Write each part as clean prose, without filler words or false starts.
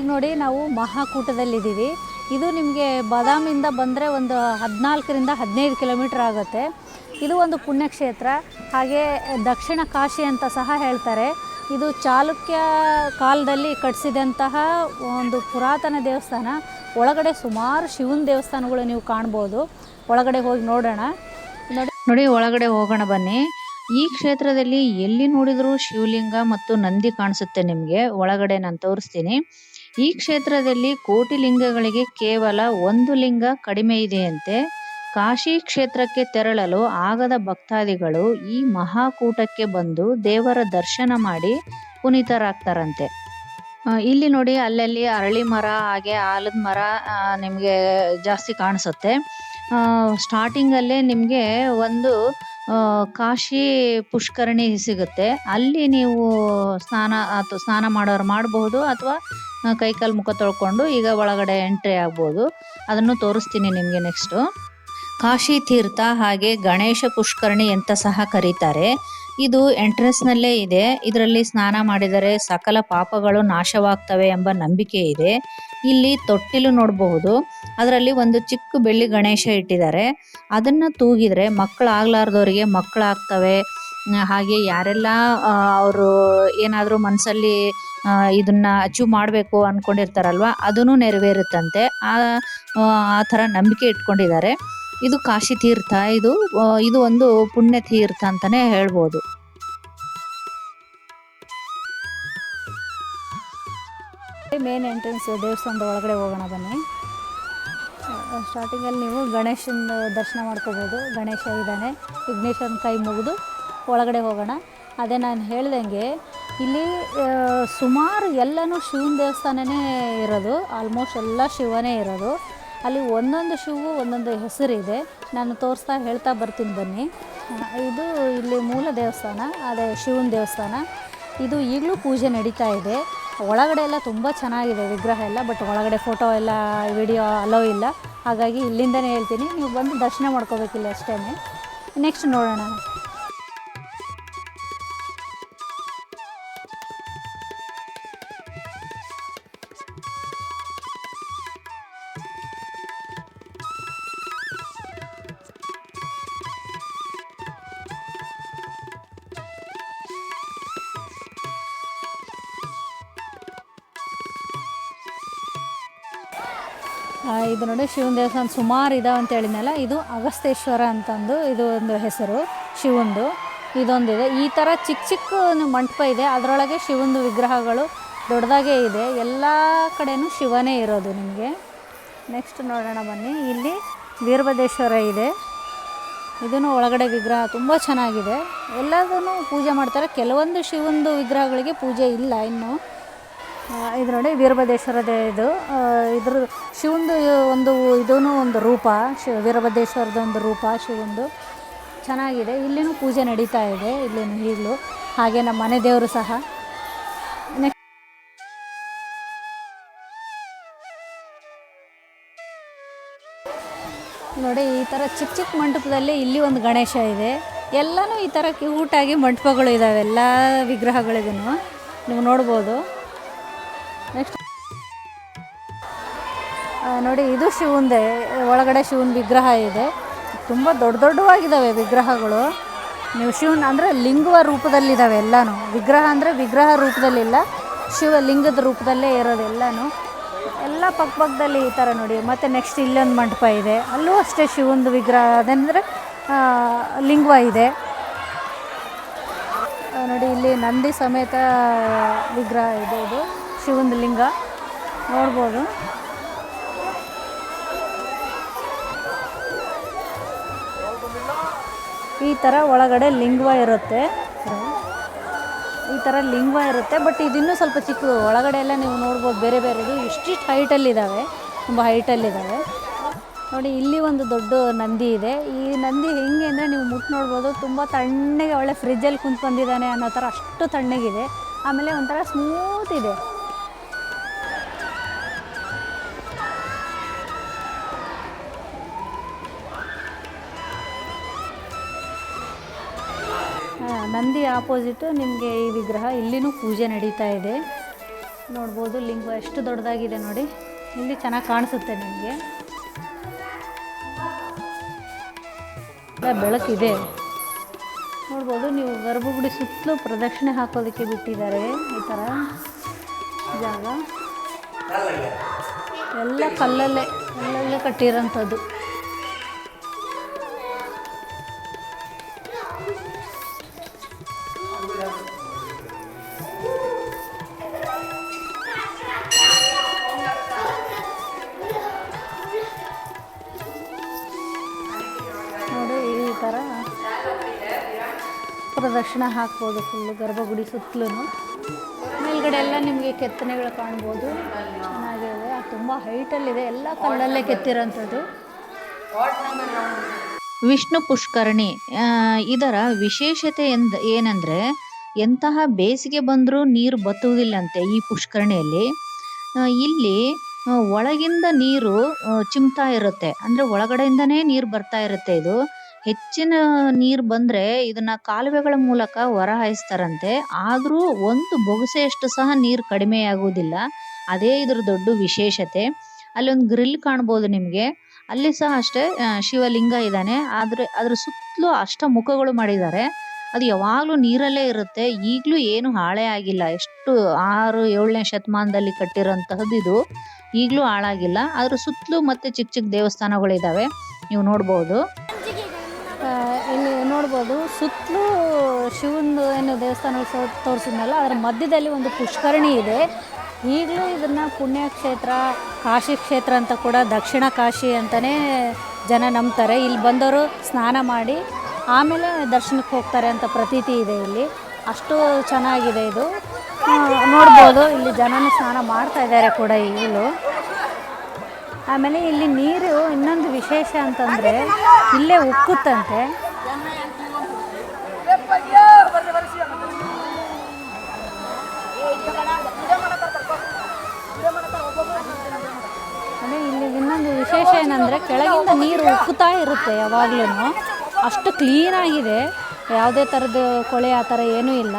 ಈಗ ನೋಡಿ ನಾವು ಮಹಾಕೂಟದಲ್ಲಿದ್ದೀವಿ. ಇದು ನಿಮಗೆ ಬಾದಾಮಿಯಿಂದ ಬಂದರೆ ಒಂದು 14ರಿಂದ 15 ಕಿಲೋಮೀಟರ್ ಆಗುತ್ತೆ. ಇದು ಒಂದು ಪುಣ್ಯಕ್ಷೇತ್ರ, ಹಾಗೆ ದಕ್ಷಿಣ ಕಾಶಿ ಅಂತ ಸಹ ಹೇಳ್ತಾರೆ. ಇದು ಚಾಲುಕ್ಯ ಕಾಲದಲ್ಲಿ ಕಟ್ಟಿಸಿದಂತಹ ಒಂದು ಪುರಾತನ ದೇವಸ್ಥಾನ. ಒಳಗಡೆ ಸುಮಾರು ಶಿವನ ದೇವಸ್ಥಾನಗಳು ನೀವು ಕಾಣ್ಬೋದು. ಒಳಗಡೆ ಹೋಗಿ ನೋಡೋಣ. ನೋಡಿ ಒಳಗಡೆ ಹೋಗೋಣ ಬನ್ನಿ. ಈ ಕ್ಷೇತ್ರದಲ್ಲಿ ಎಲ್ಲಿ ನೋಡಿದರೂ ಶಿವಲಿಂಗ ಮತ್ತು ನಂದಿ ಕಾಣಿಸುತ್ತೆ ನಿಮಗೆ. ಒಳಗಡೆ ನಾನು ತೋರಿಸ್ತೀನಿ. ಈ ಕ್ಷೇತ್ರದಲ್ಲಿ ಕೋಟಿ ಲಿಂಗಗಳಿಗೆ ಕೇವಲ ಒಂದು ಲಿಂಗ ಕಡಿಮೆ ಇದೆಯಂತೆ. ಕಾಶಿ ಕ್ಷೇತ್ರಕ್ಕೆ ತೆರಳಲು ಆಗದ ಭಕ್ತಾದಿಗಳು ಈ ಮಹಾಕೂಟಕ್ಕೆ ಬಂದು ದೇವರ ದರ್ಶನ ಮಾಡಿ ಪುನೀತರಾಗ್ತಾರಂತೆ. ಇಲ್ಲಿ ನೋಡಿ ಅಲ್ಲಲ್ಲಿ ಅರಳಿ ಮರ ಹಾಗೆ ಆಲದ ಮರ ನಿಮಗೆ ಜಾಸ್ತಿ ಕಾಣಿಸುತ್ತೆ. ಸ್ಟಾರ್ಟಿಂಗಲ್ಲೇ ನಿಮಗೆ ಒಂದು ಕಾಶಿ ಪುಷ್ಕರಣಿ ಸಿಗುತ್ತೆ. ಅಲ್ಲಿ ನೀವು ಸ್ನಾನ ಮಾಡೋರು ಮಾಡಬಹುದು, ಅಥವಾ ಕೈಕಾಲು ಮುಖ ತೊಳ್ಕೊಂಡು ಈಗ ಒಳಗಡೆ ಎಂಟ್ರಿ ಆಗ್ಬೋದು. ಅದನ್ನು ತೋರಿಸ್ತೀನಿ ನಿಮಗೆ ನೆಕ್ಸ್ಟು. ಕಾಶಿ ತೀರ್ಥ ಹಾಗೆ ಗಣೇಶ ಪುಷ್ಕರಣಿ ಅಂತ ಸಹ ಕರೀತಾರೆ. ಇದು ಎಂಟ್ರೆನ್ಸ್ನಲ್ಲೇ ಇದೆ. ಇದರಲ್ಲಿ ಸ್ನಾನ ಮಾಡಿದರೆ ಸಕಲ ಪಾಪಗಳು ನಾಶವಾಗ್ತವೆ ಎಂಬ ನಂಬಿಕೆ ಇದೆ. ಇಲ್ಲಿ ತೊಟ್ಟಿಲು ನೋಡಬಹುದು. ಅದರಲ್ಲಿ ಒಂದು ಚಿಕ್ಕ ಬೆಳ್ಳಿ ಗಣೇಶ ಇಟ್ಟಿದ್ದಾರೆ. ಅದನ್ನು ತೂಗಿದ್ರೆ ಮಕ್ಕಳಾಗ್ಲಾರ್ದವರಿಗೆ ಮಕ್ಕಳಾಗ್ತವೆ. ಹಾಗೆ ಯಾರೆಲ್ಲ ಅವರು ಏನಾದರೂ ಮನಸ್ಸಲ್ಲಿ ಇದನ್ನ ಅಚೀವ್ ಮಾಡಬೇಕು ಅಂದ್ಕೊಂಡಿರ್ತಾರಲ್ವ, ಅದೂ ನೆರವೇರುತ್ತಂತೆ. ಆ ಥರ ನಂಬಿಕೆ ಇಟ್ಕೊಂಡಿದ್ದಾರೆ. ಇದು ಕಾಶಿ ತೀರ್ಥ. ಇದು ಒಂದು ಪುಣ್ಯ ತೀರ್ಥ ಅಂತಲೇ ಹೇಳ್ಬೋದು. ಮೇನ್ ಎಂಟ್ರೆನ್ಸ್ ದೇವಸ್ಥಾನದ ಒಳಗಡೆ ಹೋಗೋಣ ಬನ್ನಿ. ಸ್ಟಾರ್ಟಿಂಗಲ್ಲಿ ನೀವು ಗಣೇಶನ ದರ್ಶನ ಮಾಡ್ಕೋಬೋದು. ಗಣೇಶ ಇದ್ದಾನೆ. ವಿಘ್ನೇಶ್ವರನ ಕೈ ಮುಗಿದು ಒಳಗಡೆ ಹೋಗೋಣ. ಅದೇ ನಾನು ಹೇಳ್ದಂಗೆ ಇಲ್ಲಿ ಸುಮಾರು ಎಲ್ಲನೂ ಶಿವನ ದೇವಸ್ಥಾನನೇ ಇರೋದು. ಆಲ್ಮೋಸ್ಟ್ ಎಲ್ಲ ಶಿವನೇ ಇರೋದು. ಅಲ್ಲಿ ಒಂದೊಂದು ಶಿವು ಒಂದೊಂದು ಹೆಸರಿದೆ. ನಾನು ಹೇಳ್ತಾ ಬರ್ತೀನಿ ಬನ್ನಿ. ಇದು ಇಲ್ಲಿ ಮೂಲ ದೇವಸ್ಥಾನ, ಅದೇ ಶಿವನ ದೇವಸ್ಥಾನ. ಇದು ಈಗಲೂ ಪೂಜೆ ನಡೀತಾ ಇದೆ. ಒಳಗಡೆ ಎಲ್ಲ ತುಂಬ ಚೆನ್ನಾಗಿದೆ ವಿಗ್ರಹ ಎಲ್ಲ. ಬಟ್ ಒಳಗಡೆ ಫೋಟೋ ಎಲ್ಲ ವಿಡಿಯೋ ಅಲೋ ಇಲ್ಲ. ಹಾಗಾಗಿ ಇಲ್ಲಿಂದನೇ ಹೇಳ್ತೀನಿ, ನೀವು ಬಂದು ದರ್ಶನ ಮಾಡ್ಕೋಬೇಕಿಲ್ಲ ಅಷ್ಟೇ. ನೆಕ್ಸ್ಟ್ ನೋಡೋಣ. ಇದು ನೋಡಿ ಶಿವನ ದೇವಸ್ಥಾನ ಸುಮಾರು ಇದಾವೆ ಅಂತ ಹೇಳಿದ್ನಲ್ಲ. ಇದು ಅಗಸ್ತೇಶ್ವರ ಅಂತಂದು ಇದು ಒಂದು ಹೆಸರು ಶಿವಂದು. ಇದೊಂದಿದೆ. ಈ ಥರ ಚಿಕ್ಕ ಚಿಕ್ಕ ಮಂಟಪ ಇದೆ. ಅದರೊಳಗೆ ಶಿವಂದು ವಿಗ್ರಹಗಳು ದೊಡ್ಡದಾಗೇ ಇದೆ. ಎಲ್ಲ ಕಡೆಯೂ ಶಿವನೇ ಇರೋದು ನಿಮಗೆ. ನೆಕ್ಸ್ಟ್ ನೋಡೋಣ ಬನ್ನಿ. ಇಲ್ಲಿ ವೀರಭದ್ರೇಶ್ವರ ಇದೆ. ಇದೂ ಒಳಗಡೆ ವಿಗ್ರಹ ತುಂಬ ಚೆನ್ನಾಗಿದೆ. ಎಲ್ಲದೂ ಪೂಜೆ ಮಾಡ್ತಾರೆ. ಕೆಲವೊಂದು ಶಿವಂದು ವಿಗ್ರಹಗಳಿಗೆ ಪೂಜೆ ಇಲ್ಲ ಇನ್ನೂ. ಇದು ನೋಡಿ ವೀರಭದ್ರೇಶ್ವರದ ಇದ್ರ ಶಿವಂದು ಒಂದು ರೂಪ, ವೀರಭದ್ರೇಶ್ವರದ ಒಂದು ರೂಪ ಶಿವಂದು ಚೆನ್ನಾಗಿದೆ. ಇಲ್ಲಿನೂ ಪೂಜೆ ನಡೀತಾ ಇದೆ ಇಲ್ಲಿನೂ ಈಗಲೂ. ಹಾಗೆ ನಮ್ಮ ಮನೆ ದೇವರು ಸಹ. ನೋಡಿ ಈ ಥರ ಚಿಕ್ಕ ಚಿಕ್ಕ ಮಂಟಪದಲ್ಲಿ ಇಲ್ಲಿ ಒಂದು ಗಣೇಶ ಇದೆ. ಎಲ್ಲನೂ ಈ ಥರ ಕ್ಯೂಟಾಗಿ ಮಂಟಪಗಳು ಇದ್ದಾವೆ. ಎಲ್ಲ ವಿಗ್ರಹಗಳಿಗೂ ನೀವು ನೋಡ್ಬೋದು. ನೆಕ್ಸ್ಟ್ ನೋಡಿ ಇದು ಶಿವಂದೇ. ಒಳಗಡೆ ಶಿವನ ವಿಗ್ರಹ ಇದೆ. ತುಂಬ ದೊಡ್ಡವಾಗಿದ್ದಾವೆ ವಿಗ್ರಹಗಳು. ನೀವು ಶಿವನ ಅಂದರೆ ಲಿಂಗವ ರೂಪದಲ್ಲಿದ್ದಾವೆ ಎಲ್ಲನೂ. ವಿಗ್ರಹ ಅಂದರೆ ವಿಗ್ರಹ ರೂಪದಲ್ಲಿಲ್ಲ, ಶಿವಲಿಂಗದ ರೂಪದಲ್ಲೇ ಇರೋದು ಎಲ್ಲನೂ. ಎಲ್ಲ ಪಕ್ಕದಲ್ಲಿ ಈ ಥರ ನೋಡಿ. ಮತ್ತು ನೆಕ್ಸ್ಟ್ ಇಲ್ಲೊಂದು ಮಂಟಪ ಇದೆ. ಅಲ್ಲೂ ಅಷ್ಟೇ ಶಿವಂದು ವಿಗ್ರಹ, ಅದಂದರೆ ಲಿಂಗವ ಇದೆ ನೋಡಿ. ಇಲ್ಲಿ ನಂದಿ ಸಮೇತ ವಿಗ್ರಹ ಇದೆ. ಇದು ಶಿವಂದು ಲಿಂಗ ನೋಡ್ಬೋದು. ಈ ಥರ ಒಳಗಡೆ ಲಿಂಗವ ಇರುತ್ತೆ. ಈ ಥರ ಲಿಂಗವ ಇರುತ್ತೆ. ಬಟ್ ಇದಿನ್ನೂ ಸ್ವಲ್ಪ ಚಿಕ್ಕದು. ಒಳಗಡೆ ಎಲ್ಲ ನೀವು ನೋಡ್ಬೋದು ಬೇರೆ ಬೇರೆದು ಇಷ್ಟಿಷ್ಟು ಹೈಟಲ್ಲಿದ್ದಾವೆ, ತುಂಬ ಹೈಟಲ್ಲಿದ್ದಾವೆ ನೋಡಿ. ಇಲ್ಲಿ ಒಂದು ದೊಡ್ಡ ನಂದಿ ಇದೆ. ಈ ನಂದಿ ಹೆಂಗೆ ಅಂದರೆ ನೀವು ಮುಟ್ಟು ನೋಡ್ಬೋದು. ತುಂಬ ತಣ್ಣಗೆ, ಒಳ್ಳೆ ಫ್ರಿಜ್ಜಲ್ಲಿ ಕುಂತು ಬಂದಿದ್ದಾನೆ ಅನ್ನೋ ಥರ ಅಷ್ಟು ತಣ್ಣಗಿದೆ. ಆಮೇಲೆ ಒಂಥರ ಸ್ಮೂತ್ ಇದೆ. ನಂದಿ ಆಪೋಸಿಟ್ ನಿಮಗೆ ಈ ವಿಗ್ರಹ. ಇಲ್ಲಿನೂ ಪೂಜೆ ನಡೀತಾ ಇದೆ. ನೋಡ್ಬೋದು ಲಿಂಗ ಎಷ್ಟು ದೊಡ್ಡದಾಗಿದೆ ನೋಡಿ. ಇಲ್ಲಿ ಚೆನ್ನಾಗಿ ಕಾಣಿಸುತ್ತೆ ನಿಮಗೆ. ಬೆಳಕಿದೆ ನೋಡ್ಬೋದು ನೀವು. ಗರ್ಭಗುಡಿ ಸುತ್ತಲೂ ಪ್ರದಕ್ಷಿಣೆ ಹಾಕೋದಕ್ಕೆ ಬಿಟ್ಟಿದ್ದಾರೆ. ಈ ಥರ ಜಾಗ ಎಲ್ಲ ಕಲ್ಲಲ್ಲೇ ಕಟ್ಟಿರೋಂಥದ್ದು. ನೋಡಿ ಈ ಥರ ಪ್ರದಕ್ಷಿಣೆ ಹಾಕ್ಬೋದು ಫುಲ್ಲು ಗರ್ಭಗುಡಿ ಸುತ್ತಲೂ. ಮೇಲ್ಗಡೆ ಎಲ್ಲ ನಿಮಗೆ ಕೆತ್ತನೆಗಳು ಕಾಣ್ಬೋದು. ಚೆನ್ನಾಗಿದೆ, ತುಂಬ ಹೈಟಲ್ಲಿದೆ, ಎಲ್ಲ ಕಲ್ಲಲ್ಲೇ ಕೆತ್ತಿರೋಂಥದ್ದು. ವಿಷ್ಣು ಪುಷ್ಕರಣಿ ಇದರ ವಿಶೇಷತೆ ಏನಂದರೆ ಎಂತಹ ಬೇಸಿಗೆ ಬಂದರೂ ನೀರು ಬತ್ತುವುದಿಲ್ಲಂತೆ ಈ ಪುಷ್ಕರಣಿಯಲ್ಲಿ. ಇಲ್ಲಿ ಒಳಗಿಂದ ನೀರು ಚಿಮ್ತಾ ಇರುತ್ತೆ, ಅಂದರೆ ಒಳಗಡೆಯಿಂದನೇ ನೀರು ಬರ್ತಾ ಇರುತ್ತೆ. ಇದು ಹೆಚ್ಚಿನ ನೀರು ಬಂದರೆ ಇದನ್ನು ಕಾಲುವೆಗಳ ಮೂಲಕ ಹೊರ ಹಾಯಿಸ್ತಾರಂತೆ. ಆದರೂ ಒಂದು ಬೊಗಸೆಯಷ್ಟು ಸಹ ನೀರು ಕಡಿಮೆಯಾಗುವುದಿಲ್ಲ. ಅದೇ ಇದ್ರ ದೊಡ್ಡ ವಿಶೇಷತೆ. ಅಲ್ಲಿ ಒಂದು ಗ್ರಿಲ್ ಕಾಣ್ಬೋದು ನಿಮಗೆ. ಅಲ್ಲಿ ಸಹ ಅಷ್ಟೇ ಶಿವಲಿಂಗ ಇದ್ದಾನೆ. ಆದರೆ ಅದ್ರ ಸುತ್ತಲೂ ಅಷ್ಟ ಮುಖಗಳು ಮಾಡಿದ್ದಾರೆ. ಅದು ಯಾವಾಗಲೂ ನೀರಲ್ಲೇ ಇರುತ್ತೆ. ಈಗಲೂ ಏನು ಹಾಳೇ ಆಗಿಲ್ಲ. ಎಷ್ಟು 6-7ನೇ ಶತಮಾನದಲ್ಲಿ ಕಟ್ಟಿರೋಂತಹದ್ದು ಇದು. ಈಗಲೂ ಹಾಳಾಗಿಲ್ಲ. ಅದ್ರ ಸುತ್ತಲೂ ಮತ್ತೆ ಚಿಕ್ಕ ಚಿಕ್ಕ ದೇವಸ್ಥಾನಗಳಿದ್ದಾವೆ, ನೀವು ನೋಡ್ಬೋದು. ಇಲ್ಲಿ ನೋಡ್ಬೋದು ಸುತ್ತಲೂ ಶಿವಂದು ಏನು ದೇವಸ್ಥಾನ ತೋರಿಸಿದ್ನಲ್ಲ, ಅದರ ಮಧ್ಯದಲ್ಲಿ ಒಂದು ಪುಷ್ಕರಣಿ ಇದೆ. ಈಗಲೂ ಇದನ್ನು ಪುಣ್ಯಕ್ಷೇತ್ರ, ಕಾಶಿ ಕ್ಷೇತ್ರ ಅಂತ ಕೂಡ, ದಕ್ಷಿಣ ಕಾಶಿ ಅಂತಲೇ ಜನ ನಂಬ್ತಾರೆ. ಇಲ್ಲಿ ಬಂದವರು ಸ್ನಾನ ಮಾಡಿ ಆಮೇಲೆ ದರ್ಶನಕ್ಕೆ ಹೋಗ್ತಾರೆ ಅಂತ ಪ್ರತೀತಿ ಇದೆ ಇಲ್ಲಿ. ಅಷ್ಟು ಚೆನ್ನಾಗಿದೆ ಇದು. ನೋಡ್ಬೋದು ಇಲ್ಲಿ ಜನನೂ ಸ್ನಾನ ಮಾಡ್ತಾ ಇದ್ದಾರೆ ಕೂಡ ಈಗಲೂ. ಆಮೇಲೆ ಇಲ್ಲಿ ನೀರು ಇನ್ನೊಂದು ವಿಶೇಷ ಅಂತಂದರೆ ಇಲ್ಲೇ ಉಕ್ಕುತ್ತಂತೆ. ಅದೇ ಇಲ್ಲಿ ಇನ್ನೊಂದು ವಿಶೇಷ ಏನಂದರೆ ಕೆಳಗಿಂದ ನೀರು ಉಕ್ಕುತ್ತಾ ಇರುತ್ತೆ ಯಾವಾಗ್ಲೂ. ಅಷ್ಟು ಕ್ಲೀನಾಗಿದೆ, ಯಾವುದೇ ಥರದ ಕೊಳೆ ಆ ಥರ ಏನೂ ಇಲ್ಲ,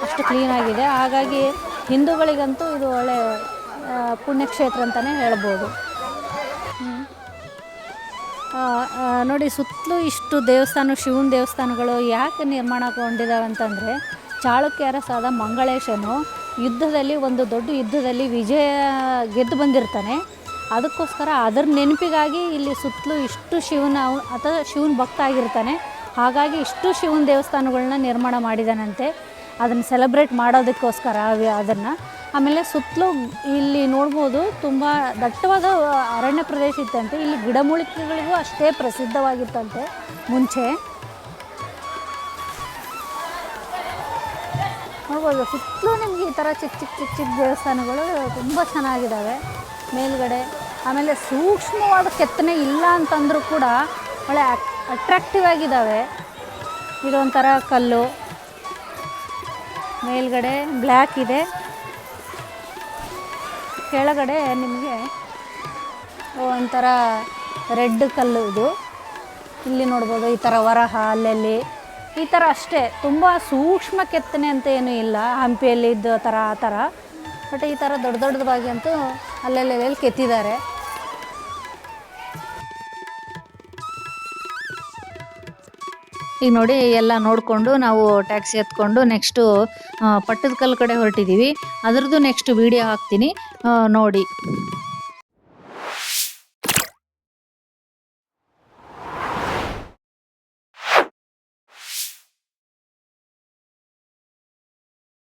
ಅಷ್ಟು ಕ್ಲೀನಾಗಿದೆ. ಹಾಗಾಗಿ ಹಿಂದೂಗಳಿಗಂತೂ ಇದು ಒಳ್ಳೆ ಪುಣ್ಯಕ್ಷೇತ್ರ ಅಂತಲೇ ಹೇಳ್ಬೋದು. ನೋಡಿ ಸುತ್ತಲೂ ಇಷ್ಟು ದೇವಸ್ಥಾನ, ಶಿವನ ದೇವಸ್ಥಾನಗಳು ಯಾಕೆ ನಿರ್ಮಾಣಗೊಂಡಿದ್ದಾವೆ ಅಂತಂದರೆ, ಚಾಳುಕ್ಯ ಅರಸಾದ ಮಂಗಳೇಶನು ಯುದ್ಧದಲ್ಲಿ, ಒಂದು ದೊಡ್ಡ ಯುದ್ಧದಲ್ಲಿ ವಿಜಯ ಗೆದ್ದು ಬಂದಿರ್ತಾನೆ. ಅದಕ್ಕೋಸ್ಕರ ಅದರ ನೆನಪಿಗಾಗಿ ಇಲ್ಲಿ ಸುತ್ತಲೂ ಇಷ್ಟು ಅಥವಾ ಶಿವನ ಭಕ್ತ ಆಗಿರ್ತಾನೆ. ಹಾಗಾಗಿ ಇಷ್ಟು ಶಿವನ ದೇವಸ್ಥಾನಗಳನ್ನ ನಿರ್ಮಾಣ ಮಾಡಿದಾನಂತೆ, ಅದನ್ನು ಸೆಲೆಬ್ರೇಟ್ ಮಾಡೋದಕ್ಕೋಸ್ಕರ ಅದನ್ನು. ಆಮೇಲೆ ಸುತ್ತಲೂ ಇಲ್ಲಿ ನೋಡ್ಬೋದು ತುಂಬ ದಟ್ಟವಾದ ಅರಣ್ಯ ಪ್ರದೇಶ ಇತ್ತಂತೆ. ಇಲ್ಲಿ ಗಿಡಮೂಲಿಕೆಗಳಿಗೂ ಅಷ್ಟೇ ಪ್ರಸಿದ್ಧವಾಗಿತ್ತಂತೆ ಮುಂಚೆ. ನೋಡ್ಬೋದು ಸುತ್ತಲೂ ನಿಮಗೆ ಈ ಥರ ಚಿಕ್ಕ ಚಿಕ್ಕ ಚಿಕ್ಕ ಚಿಕ್ಕ ದೇವಸ್ಥಾನಗಳು ತುಂಬ ಚೆನ್ನಾಗಿದ್ದಾವೆ ಮೇಲ್ಗಡೆ. ಆಮೇಲೆ ಸೂಕ್ಷ್ಮವಾದ ಕೆತ್ತನೆ ಇಲ್ಲ ಅಂತಂದರೂ ಕೂಡ ಒಳ್ಳೆ ಅಟ್ರಾಕ್ಟಿವ್ ಆಗಿದ್ದಾವೆ. ಇದೊಂಥರ ಕಲ್ಲು, ಮೇಲ್ಗಡೆ ಬ್ಲ್ಯಾಕ್ ಇದೆ, ಕೆಳಗಡೆ ನಿಮಗೆ ಒಂಥರ ರೆಡ್ ಕಲ್ಲು ಇದು. ಇಲ್ಲಿ ನೋಡ್ಬೋದು ಈ ಥರ ವರಹ ಅಲ್ಲಲ್ಲಿ ಈ ಥರ ಅಷ್ಟೇ, ತುಂಬ ಸೂಕ್ಷ್ಮ ಕೆತ್ತನೆ ಅಂತ ಏನೂ ಇಲ್ಲ ಹಂಪಿಯಲ್ಲಿ ಇದ್ದ ಥರ ಆ ಥರ. ಬಟ್ ಈ ಥರ ದೊಡ್ಡ ದೊಡ್ಡದಾಗಿ ಅಂತೂ ಅಲ್ಲೆಲ್ಲೆಲ್ಲಿ ಕೆತ್ತಿದ್ದಾರೆ. ಈಗ ನೋಡಿ ಎಲ್ಲ ನೋಡಿಕೊಂಡು ನಾವು ಟ್ಯಾಕ್ಸಿ ಹತ್ಕೊಂಡು ನೆಕ್ಸ್ಟು ಪಟ್ಟದಕಲ್ಲು ಕಡೆ ಹೊರಟಿದ್ದೀವಿ. ಅದರದ್ದು ನೆಕ್ಸ್ಟ್ ವಿಡಿಯೋ ಹಾಕ್ತೀನಿ ನೋಡಿ.